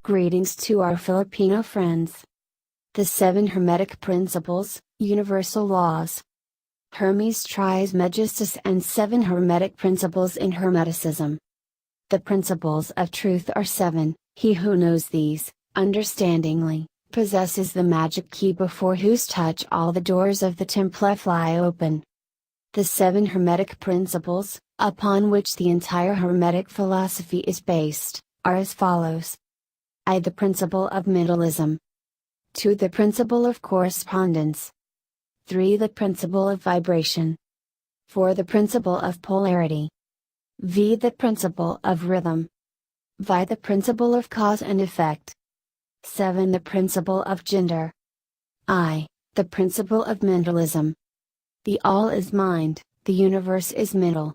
Greetings to our Filipino friends. The 7 Hermetic Principles, Universal Laws. Hermes Trismegistus and 7 Hermetic Principles in Hermeticism. The principles of truth are 7, he who knows these, understandingly, possesses the magic key before whose touch all the doors of the temple fly open. The 7 Hermetic Principles, upon which the entire Hermetic philosophy is based, are as follows. I. The principle of mentalism. 2. The principle of correspondence. 3. The principle of vibration. 4. The principle of polarity. V. The principle of rhythm. Vi. The principle of cause and effect. 7. The principle of gender. I. The principle of mentalism. The all is mind, the universe is mental.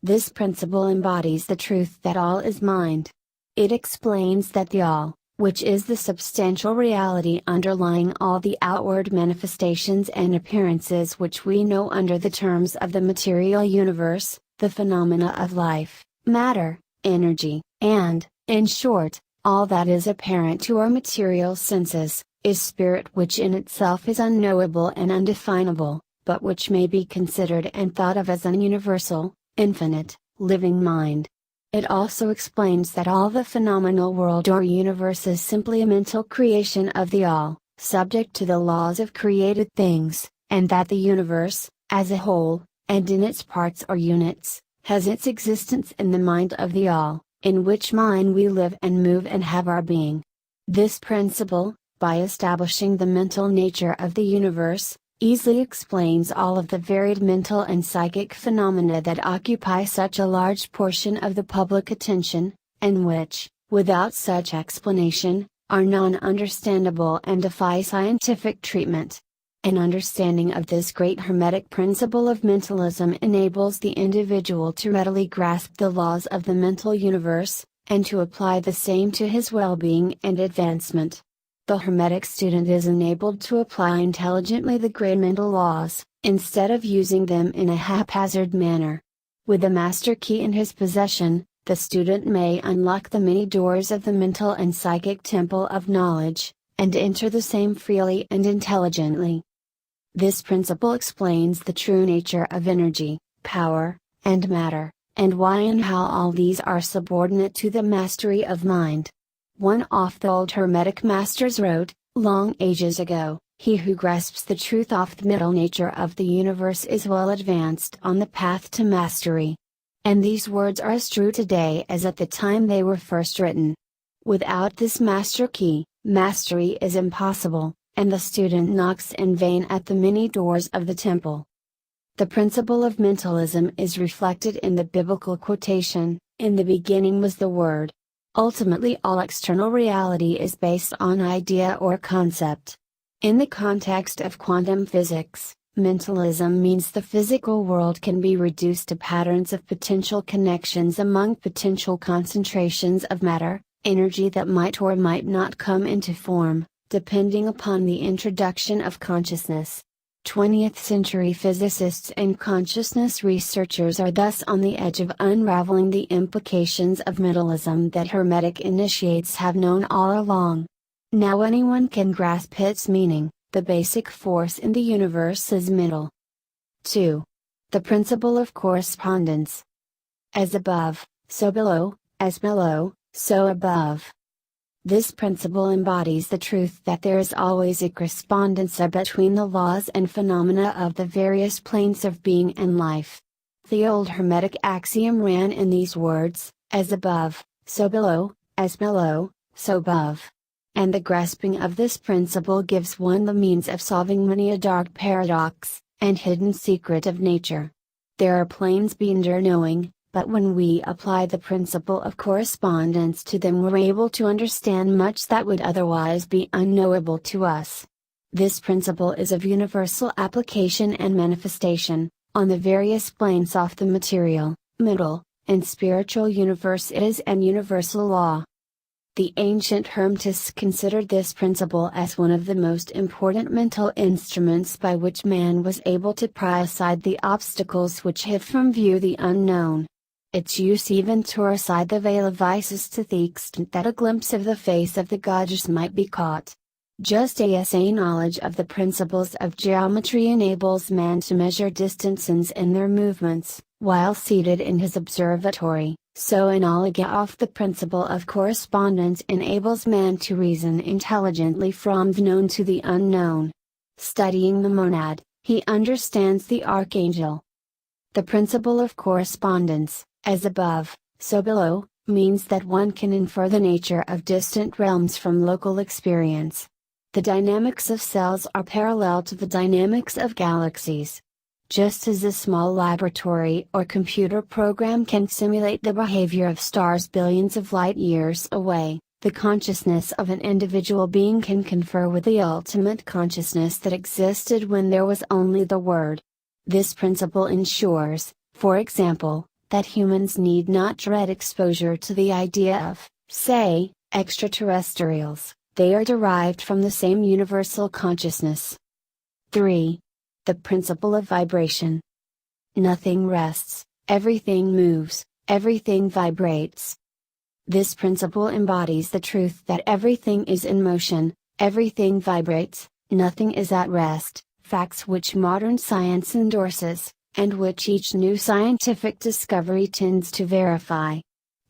This principle embodies the truth that all is mind. It explains that the all, which is the substantial reality underlying all the outward manifestations and appearances which we know under the terms of the material universe, the phenomena of life, matter, energy, and, in short, all that is apparent to our material senses, is spirit, which in itself is unknowable and undefinable, but which may be considered and thought of as an universal, infinite, living mind. It also explains that all the phenomenal world or universe is simply a mental creation of the all, subject to the laws of created things, and that the universe, as a whole, and in its parts or units, has its existence in the mind of the all, in which mind we live and move and have our being. This principle, by establishing the mental nature of the universe, easily explains all of the varied mental and psychic phenomena that occupy such a large portion of the public attention, and which, without such explanation, are non-understandable and defy scientific treatment. An understanding of this great Hermetic principle of mentalism enables the individual to readily grasp the laws of the mental universe, and to apply the same to his well-being and advancement. The Hermetic student is enabled to apply intelligently the great mental laws, instead of using them in a haphazard manner. With the master key in his possession, the student may unlock the many doors of the mental and psychic temple of knowledge, and enter the same freely and intelligently. This principle explains the true nature of energy, power, and matter, and why and how all these are subordinate to the mastery of mind. One of the old Hermetic masters wrote, long ages ago, he who grasps the truth of the middle nature of the universe is well advanced on the path to mastery. And these words are as true today as at the time they were first written. Without this master key, mastery is impossible, and the student knocks in vain at the many doors of the temple. The principle of mentalism is reflected in the biblical quotation, "In the beginning was the Word." Ultimately, all external reality is based on idea or concept. In the context of quantum physics, mentalism means the physical world can be reduced to patterns of potential connections among potential concentrations of matter, energy that might or might not come into form, depending upon the introduction of consciousness. 20th century physicists and consciousness researchers are thus on the edge of unraveling the implications of mentalism that Hermetic initiates have known all along. Now anyone can grasp its meaning. The basic force in the universe is mental. 2. The principle of correspondence. As above, so below, as below, so above. This principle embodies the truth that there is always a correspondence between the laws and phenomena of the various planes of being and life. The old Hermetic axiom ran in these words, as above, so below, as below, so above. And the grasping of this principle gives one the means of solving many a dark paradox, and hidden secret of nature. There are planes beyond our knowing, but when we apply the principle of correspondence to them we're able to understand much that would otherwise be unknowable to us. This principle is of universal application and manifestation, on the various planes of the material, mental, and spiritual universe. It is an universal law. The ancient Hermetists considered this principle as one of the most important mental instruments by which man was able to pry aside the obstacles which hid from view the unknown. Its use even tore aside the veil of vices to the extent that a glimpse of the face of the goddess might be caught. Just as a knowledge of the principles of geometry enables man to measure distances in their movements, while seated in his observatory, so a knowledge of the principle of correspondence enables man to reason intelligently from the known to the unknown. Studying the monad, he understands the archangel. The principle of correspondence, as above, so below, means that one can infer the nature of distant realms from local experience. The dynamics of cells are parallel to the dynamics of galaxies. Just as a small laboratory or computer program can simulate the behavior of stars billions of light years away, the consciousness of an individual being can confer with the ultimate consciousness that existed when there was only the word. This principle ensures, for example, that humans need not dread exposure to the idea of, say, extraterrestrials. They are derived from the same universal consciousness. 3. The principle of vibration. Nothing rests, everything moves, everything vibrates. This principle embodies the truth that everything is in motion, everything vibrates, nothing is at rest, facts which modern science endorses, and which each new scientific discovery tends to verify.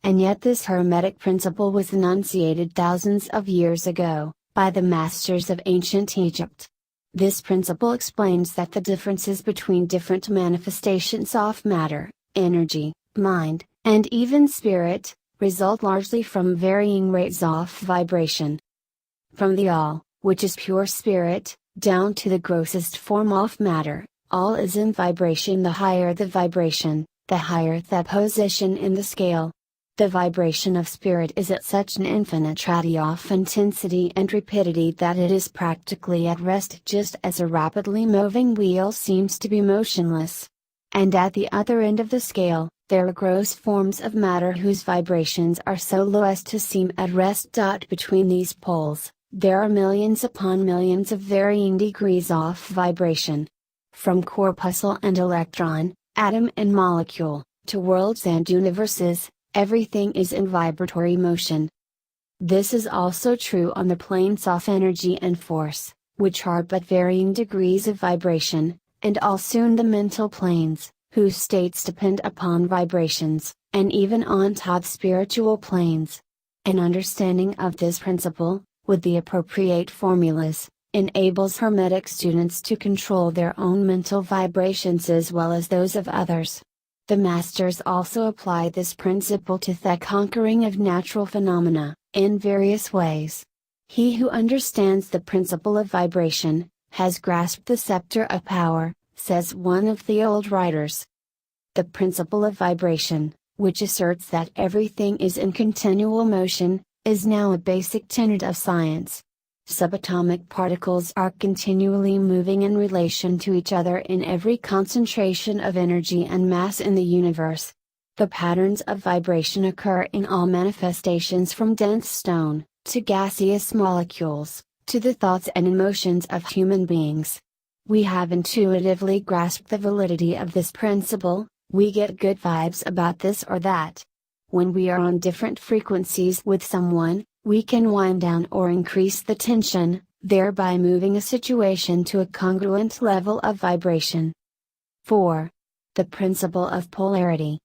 And yet this Hermetic principle was enunciated thousands of years ago, by the masters of ancient Egypt. This principle explains that the differences between different manifestations of matter, energy, mind, and even spirit, result largely from varying rates of vibration. From the all, which is pure spirit, down to the grossest form of matter, all is in vibration. The higher the vibration, the higher the position in the scale. The vibration of spirit is at such an infinity of intensity and rapidity that it is practically at rest, just as a rapidly moving wheel seems to be motionless. And at the other end of the scale, there are gross forms of matter whose vibrations are so low as to seem at rest. Between these poles, there are millions upon millions of varying degrees of vibration. From corpuscle and electron, atom and molecule, to worlds and universes, everything is in vibratory motion. This is also true on the planes of energy and force, which are but varying degrees of vibration, and also in the mental planes, whose states depend upon vibrations, and even on top spiritual planes. An understanding of this principle, with the appropriate formulas, enables Hermetic students to control their own mental vibrations as well as those of others. The masters also apply this principle to the conquering of natural phenomena, in various ways. He who understands the principle of vibration, has grasped the scepter of power, says one of the old writers. The principle of vibration, which asserts that everything is in continual motion, is now a basic tenet of science. Subatomic particles are continually moving in relation to each other in every concentration of energy and mass in the universe. The patterns of vibration occur in all manifestations, from dense stone, to gaseous molecules, to the thoughts and emotions of human beings. We have intuitively grasped the validity of this principle, we get good vibes about this or that. When we are on different frequencies with someone, we can wind down or increase the tension, thereby moving a situation to a congruent level of vibration. 4. The principle of polarity.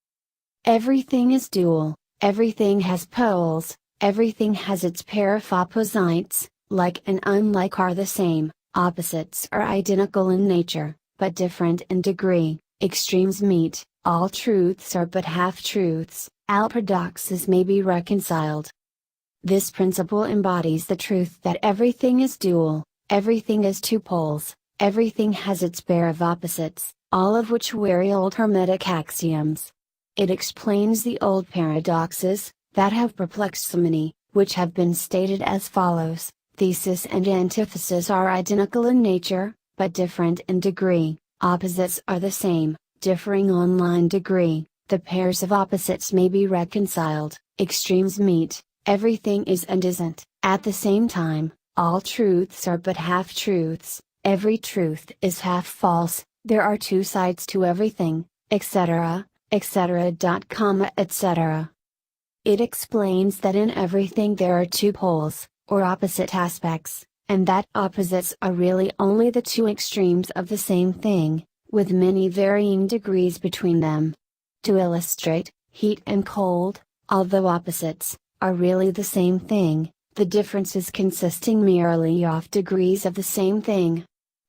Everything is dual, everything has poles, everything has its pair of opposites, like and unlike are the same, opposites are identical in nature, but different in degree, extremes meet, all truths are but half-truths, all paradoxes may be reconciled. This principle embodies the truth that everything is dual, everything is two poles, everything has its pair of opposites, all of which were old Hermetic axioms. It explains the old paradoxes, that have perplexed so many, which have been stated as follows: thesis and antithesis are identical in nature, but different in degree, opposites are the same, differing on line degree, the pairs of opposites may be reconciled, extremes meet. Everything is and isn't, at the same time, all truths are but half-truths, every truth is half false, there are two sides to everything, etc., etc. etc. It explains that in everything there are two poles, or opposite aspects, and that opposites are really only the two extremes of the same thing, with many varying degrees between them. To illustrate, heat and cold, although opposites, are really the same thing, the differences consisting merely of degrees of the same thing.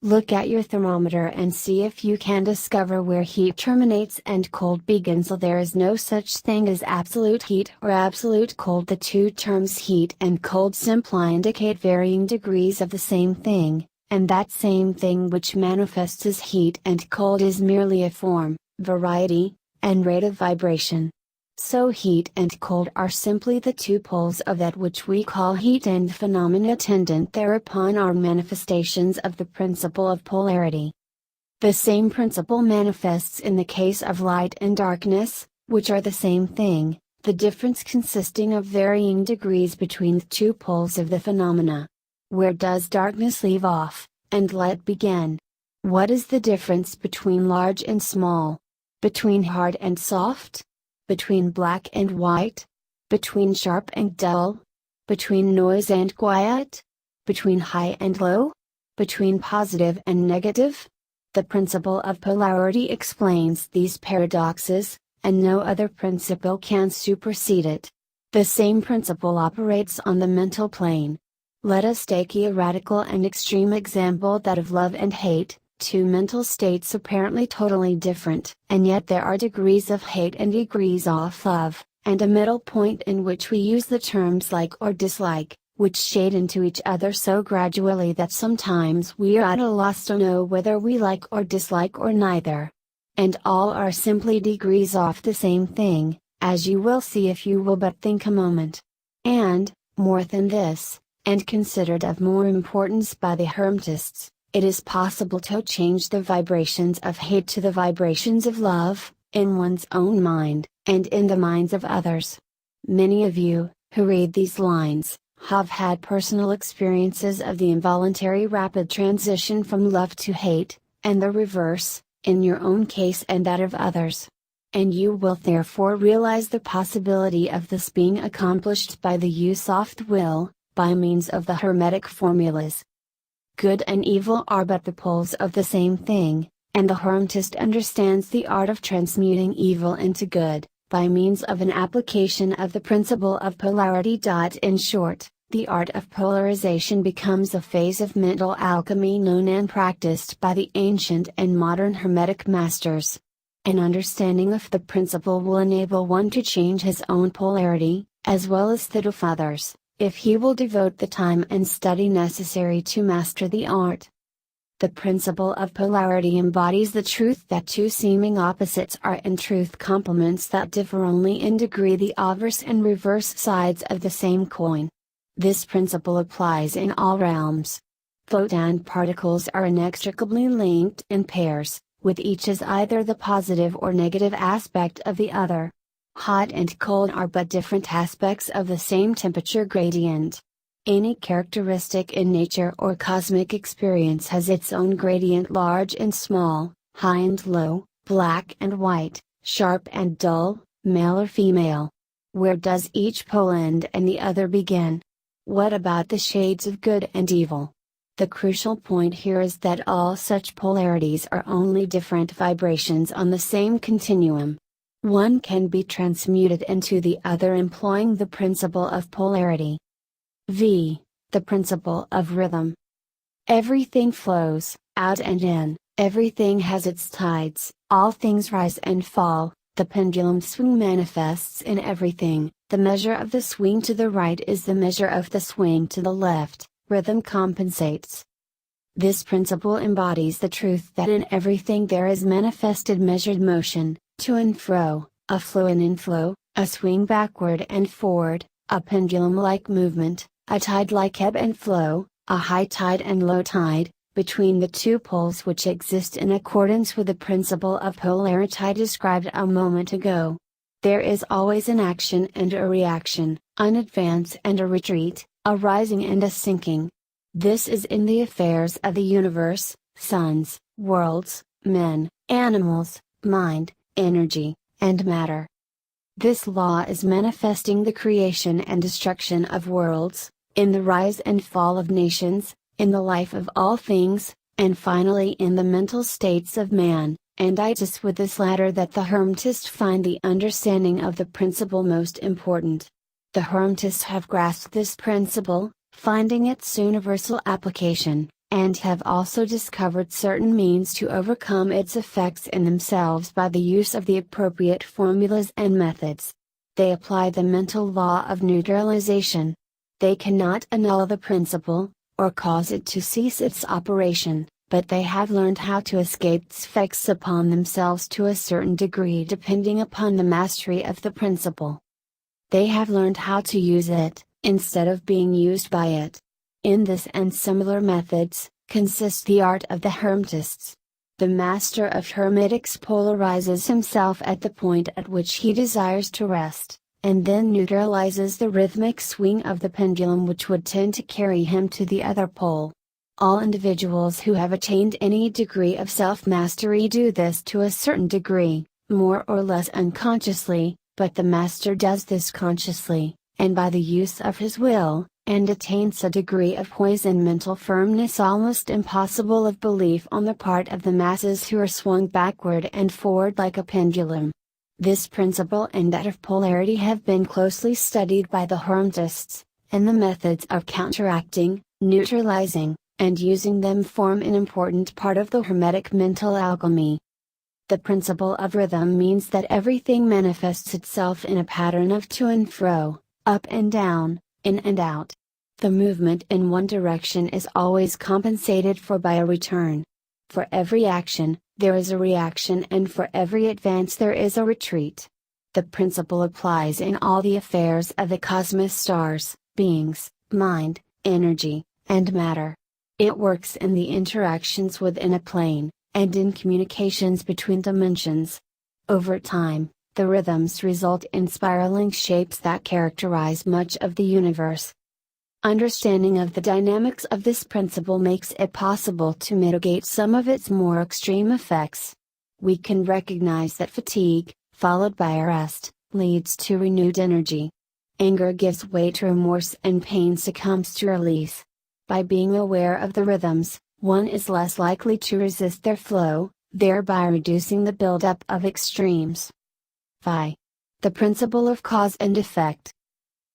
Look at your thermometer and see if you can discover where heat terminates and cold begins. So there is no such thing as absolute heat or absolute cold. The two terms heat and cold simply indicate varying degrees of the same thing, and that same thing which manifests as heat and cold is merely a form, variety, and rate of vibration. So heat and cold are simply the two poles of that which we call heat, and the phenomena attendant thereupon are manifestations of the principle of polarity. The same principle manifests in the case of light and darkness, which are the same thing, the difference consisting of varying degrees between the two poles of the phenomena. Where does darkness leave off, and light begin? What is the difference between large and small? Between hard and soft? Between black and white? Between sharp and dull? Between noise and quiet? Between high and low? Between positive and negative? The principle of polarity explains these paradoxes, and no other principle can supersede it. The same principle operates on the mental plane. Let us take a radical and extreme example, that of love and hate. Two mental states apparently totally different, and yet there are degrees of hate and degrees of love, and a middle point in which we use the terms like or dislike, which shade into each other so gradually that sometimes we are at a loss to know whether we like or dislike or neither. And all are simply degrees of the same thing, as you will see if you will but think a moment. And, more than this, and considered of more importance by the Hermetists, it is possible to change the vibrations of hate to the vibrations of love, in one's own mind, and in the minds of others. Many of you, who read these lines, have had personal experiences of the involuntary rapid transition from love to hate, and the reverse, in your own case and that of others. And you will therefore realize the possibility of this being accomplished by the use of the will, by means of the Hermetic formulas. Good and evil are but the poles of the same thing, and the Hermetist understands the art of transmuting evil into good, by means of an application of the principle of polarity. In short, the art of polarization becomes a phase of mental alchemy known and practiced by the ancient and modern Hermetic masters. An understanding of the principle will enable one to change his own polarity, as well as that of others, if he will devote the time and study necessary to master the art. The principle of polarity embodies the truth that two seeming opposites are in truth complements that differ only in degree, the obverse and reverse sides of the same coin. This principle applies in all realms. Photon particles are inextricably linked in pairs, with each as either the positive or negative aspect of the other. Hot and cold are but different aspects of the same temperature gradient. Any characteristic in nature or cosmic experience has its own gradient, large and small, high and low, black and white, sharp and dull, male or female. Where does each pole end and the other begin? What about the shades of good and evil? The crucial point here is that all such polarities are only different vibrations on the same continuum. One can be transmuted into the other employing the principle of polarity. The principle of rhythm. Everything flows, out and in, everything has its tides, all things rise and fall, the pendulum swing manifests in everything, the measure of the swing to the right is the measure of the swing to the left, rhythm compensates. This principle embodies the truth that in everything there is manifested measured motion, to and fro, a flow and inflow, a swing backward and forward, a pendulum-like movement, a tide-like ebb and flow, a high tide and low tide, between the two poles which exist in accordance with the principle of polarity described a moment ago. There is always an action and a reaction, an advance and a retreat, a rising and a sinking. This is in the affairs of the universe, suns, worlds, men, animals, mind, energy, and matter. This law is manifesting the creation and destruction of worlds, in the rise and fall of nations, in the life of all things, and finally in the mental states of man, and it is with this latter that the Hermetists find the understanding of the principle most important. The Hermetists have grasped this principle, finding its universal application, and have also discovered certain means to overcome its effects in themselves by the use of the appropriate formulas and methods. They apply the mental law of neutralization. They cannot annul the principle, or cause it to cease its operation, but they have learned how to escape its effects upon themselves to a certain degree depending upon the mastery of the principle. They have learned how to use it, instead of being used by it. In this and similar methods, consists the art of the Hermetists. The master of Hermetics polarizes himself at the point at which he desires to rest, and then neutralizes the rhythmic swing of the pendulum which would tend to carry him to the other pole. All individuals who have attained any degree of self-mastery do this to a certain degree, more or less unconsciously, but the master does this consciously, and by the use of his will, and attains a degree of poise and mental firmness almost impossible of belief on the part of the masses who are swung backward and forward like a pendulum. This principle and that of polarity have been closely studied by the Hermetists, and the methods of counteracting, neutralizing, and using them form an important part of the Hermetic mental alchemy. The principle of rhythm means that everything manifests itself in a pattern of to and fro, up and down, in and out. The movement in one direction is always compensated for by a return. For every action, there is a reaction, and for every advance there is a retreat. The principle applies in all the affairs of the cosmos, stars, beings, mind, energy, and matter. It works in the interactions within a plane, and in communications between dimensions. Over time, the rhythms result in spiraling shapes that characterize much of the universe. Understanding of the dynamics of this principle makes it possible to mitigate some of its more extreme effects. We can recognize that fatigue, followed by a rest, leads to renewed energy. Anger gives way to remorse and pain succumbs to release. By being aware of the rhythms, one is less likely to resist their flow, thereby reducing the buildup of extremes. 5. The principle of cause and effect.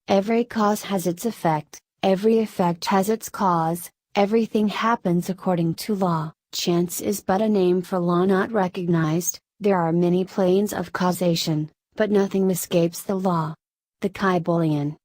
Every cause has its effect, every effect has its cause, everything happens according to law. Chance is but a name for law not recognized. There are many planes of causation, but nothing escapes the law. The Kybalion.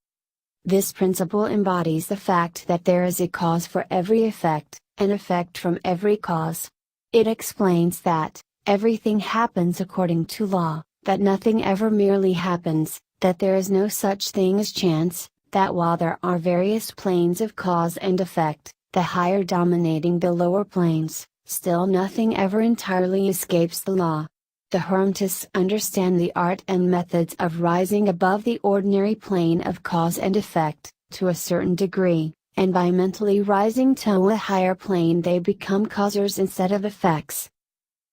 This principle embodies the fact that there is a cause for every effect, an effect from every cause. It explains that everything happens according to law, that nothing ever merely happens, that there is no such thing as chance, that while there are various planes of cause and effect, the higher dominating the lower planes, still nothing ever entirely escapes the law. The Hermetists understand the art and methods of rising above the ordinary plane of cause and effect, to a certain degree, and by mentally rising to a higher plane they become causers instead of effects.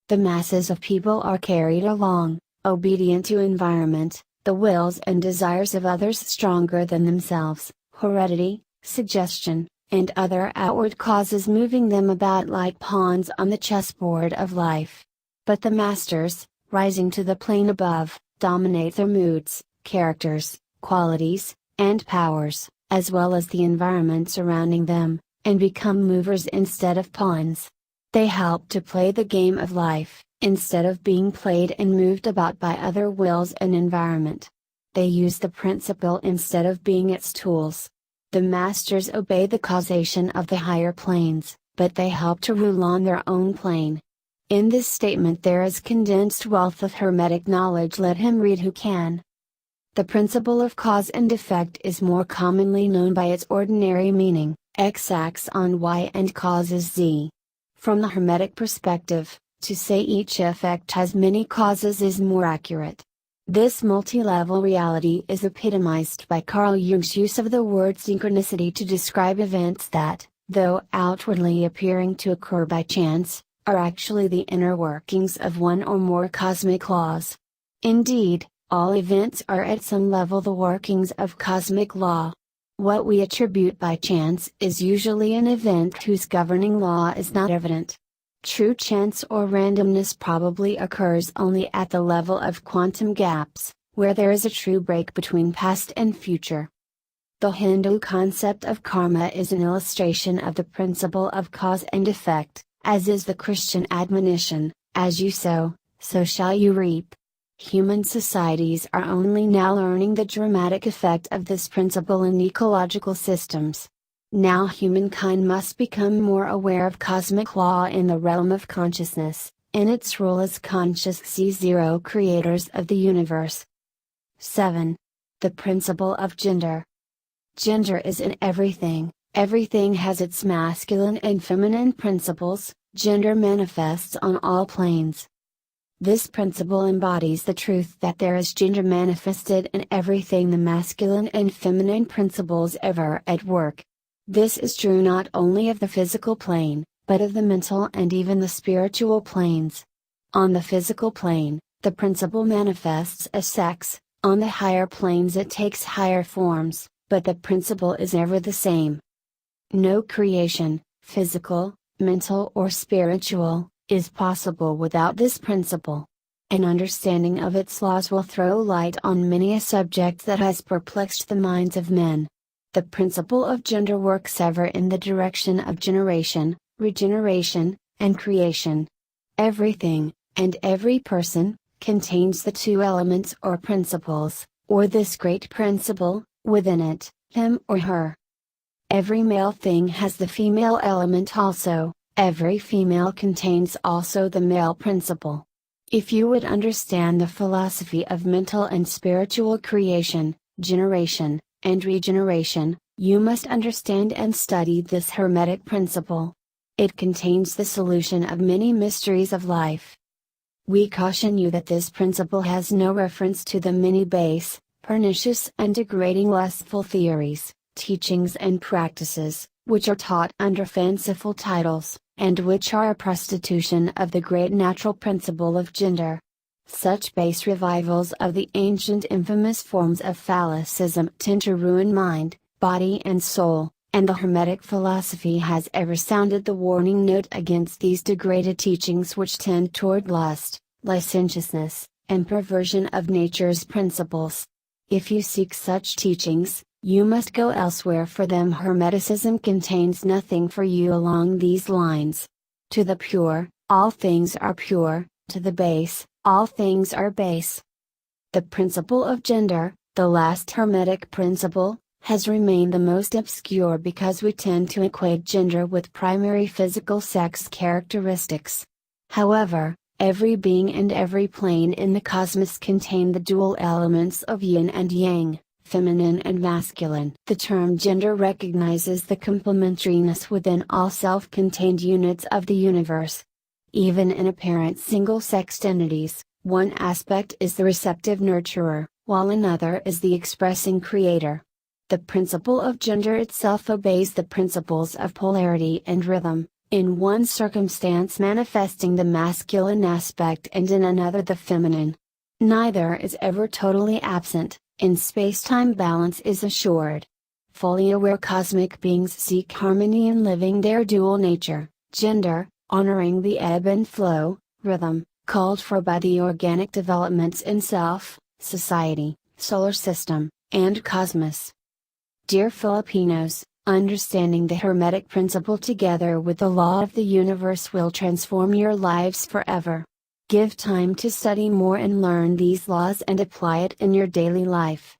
The masses of people are carried along, obedient to environment, the wills and desires of others stronger than themselves, heredity, suggestion, and other outward causes moving them about like pawns on the chessboard of life. But the masters, rising to the plane above, dominate their moods, characters, qualities, and powers, as well as the environment surrounding them, and become movers instead of pawns. They help to play the game of life, instead of being played and moved about by other wills and environment. They use the principle instead of being its tools. The masters obey the causation of the higher planes, but they help to rule on their own plane. In this statement there is condensed wealth of Hermetic knowledge. Let him read who can. The principle of cause and effect is more commonly known by its ordinary meaning, X acts on Y and causes Z. From the Hermetic perspective, to say each effect has many causes is more accurate. This multi-level reality is epitomized by Carl Jung's use of the word synchronicity to describe events that, though outwardly appearing to occur by chance, are actually the inner workings of one or more cosmic laws. Indeed, all events are at some level the workings of cosmic law. What we attribute by chance is usually an event whose governing law is not evident. True chance or randomness probably occurs only at the level of quantum gaps, where there is a true break between past and future. The Hindu concept of karma is an illustration of the principle of cause and effect, as is the Christian admonition, as you sow, so shall you reap. Human societies are only now learning the dramatic effect of this principle in ecological systems. Now humankind must become more aware of cosmic law in the realm of consciousness, in its role as conscious C0 creators of the universe. 7. The principle of gender. Gender is in everything, everything has its masculine and feminine principles, gender manifests on all planes. This principle embodies the truth that there is gender manifested in everything, the masculine and feminine principles ever at work. This is true not only of the physical plane, but of the mental and even the spiritual planes. On the physical plane, the principle manifests as sex, on the higher planes it takes higher forms, but the principle is ever the same. No creation, physical, mental or spiritual, is possible without this principle. An understanding of its laws will throw light on many a subject that has perplexed the minds of men. The principle of gender works ever in the direction of generation, regeneration, and creation. Everything, and every person, contains the two elements or principles, or this great principle, within it, him or her. Every male thing has the female element also, every female contains also the male principle. If you would understand the philosophy of mental and spiritual creation, generation, and regeneration, you must understand and study this Hermetic principle. It contains the solution of many mysteries of life. We caution you that this principle has no reference to the many base, pernicious and degrading lustful theories, teachings and practices, which are taught under fanciful titles, and which are a prostitution of the great natural principle of gender. Such base revivals of the ancient infamous forms of phallicism tend to ruin mind, body and soul, and the Hermetic philosophy has ever sounded the warning note against these degraded teachings which tend toward lust, licentiousness, and perversion of nature's principles. If you seek such teachings, you must go elsewhere for them. Hermeticism contains nothing for you along these lines. To the pure, all things are pure, to the base, all things are base. The principle of gender, the last Hermetic principle, has remained the most obscure because we tend to equate gender with primary physical sex characteristics. However, every being and every plane in the cosmos contain the dual elements of yin and yang, feminine and masculine. The term gender recognizes the complementariness within all self-contained units of the universe. Even in apparent single-sexed entities, one aspect is the receptive nurturer, while another is the expressing creator. The principle of gender itself obeys the principles of polarity and rhythm, in one circumstance manifesting the masculine aspect and in another the feminine. Neither is ever totally absent, in space-time balance is assured. Fully aware cosmic beings seek harmony in living their dual nature, gender, honoring the ebb and flow, rhythm, called for by the organic developments in self, society, solar system, and cosmos. Dear Filipinos, understanding the Hermetic principle together with the law of the universe will transform your lives forever. Give time to study more and learn these laws and apply it in your daily life.